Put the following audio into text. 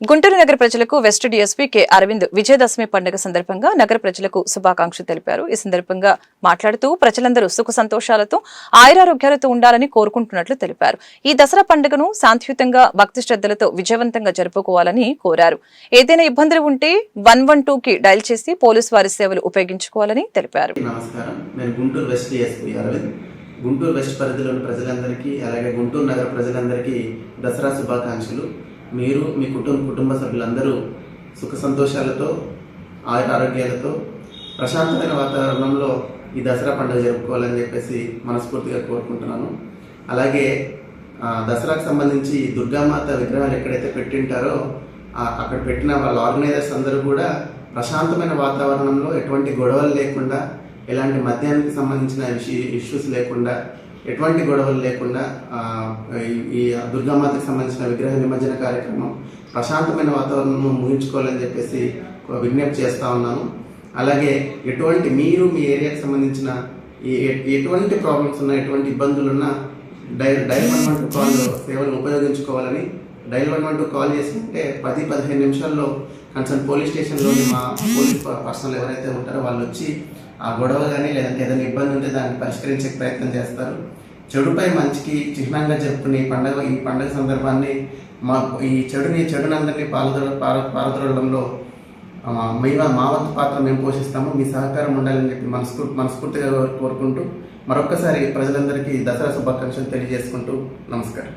గుంటూరు నగర ప్రజలకు west DSP K Aravind Vijayadashami పండుగ సందర్భంగా నగర ప్రజలకు శుభాకాంక్షలు తెలిపారు. ఈ సందర్భంగా మాట్లాడుతూ ప్రజలందరూ సుఖ సంతోషాలతో ఆయురారోగ్యాలతో ఉండాలని కోరుకుంటున్నట్లు తెలిపారు. ఈ దసరా పండుగను శాంతియుతంగా భక్తి శ్రద్ధలతో విజయవంతంగా జరుపుకోవాలని కోరారు. ఏదైనా ఇబ్బందులు ఉంటే 112 కి డయల్ చేసి పోలీసు వారి సేవలు ఉపయోగించుకోవాలని తెలిపారు. గుంటూరు వెస్ట్ పరిధిలోని ప్రజలందరికీ అలాగే గుంటూరు నగర ప్రజలందరికీ దసరా శుభాకాంక్షలు. మీరు మీ కుటుంబ సభ్యులందరూ సుఖ సంతోషాలతో ఆరోగ్యాలతో ప్రశాంతమైన వాతావరణంలో ఈ దసరా పండుగ జరుపుకోవాలని చెప్పేసి మనస్ఫూర్తిగా కోరుకుంటున్నాను. అలాగే దసరాకు సంబంధించి దుర్గామాత విగ్రహాలు ఎక్కడైతే పెట్టింటారో అక్కడ పెట్టిన వాళ్ళ ఆర్గనైజర్స్ అందరూ కూడా ప్రశాంతమైన వాతావరణంలో ఎటువంటి గొడవలు లేకుండా, ఎలాంటి మద్యానికి సంబంధించిన ఇష్యూస్ లేకుండా, ఎటువంటి గొడవలు లేకుండా ఈ దుర్గామాతకు సంబంధించిన విగ్రహ నిమజ్జన కార్యక్రమం ప్రశాంతమైన వాతావరణం ముగించుకోవాలని చెప్పేసి విజ్ఞప్తి చేస్తూ ఉన్నాను. అలాగే మీరు మీ ఏరియాకి సంబంధించిన ఎటువంటి ప్రాబ్లమ్స్ ఉన్నా, ఎటువంటి ఇబ్బందులు ఉన్నా డైల్ 112 కాల్ సేవలను ఉపయోగించుకోవాలని, డైల్ 112 కాల్ చేస్తుంటే 10-15 నిమిషాల్లో కన్సర్న్ పోలీస్ స్టేషన్లోని మా పోలీస్ పర్సనల్ ఎవరైతే ఉంటారో వాళ్ళు వచ్చి ఆ గొడవ కానీ లేదంటే ఏదైనా ఇబ్బంది ఉంటే దాన్ని పరిష్కరించే ప్రయత్నం చేస్తారు. చెడుపై మంచికి చిహ్నంగా చెప్పుకుని ఈ పండుగ సందర్భాన్ని ఈ చెడునందరినీ పారద్రోలడంలో మా వంతు పాత్ర మేము పోషిస్తాము. మీ సహకారం ఉండాలని చెప్పి మనస్ఫూర్తిగా కోరుకుంటూ మరొక్కసారి ప్రజలందరికీ దసరా శుభాకాంక్షలు తెలియజేసుకుంటూ నమస్కారం.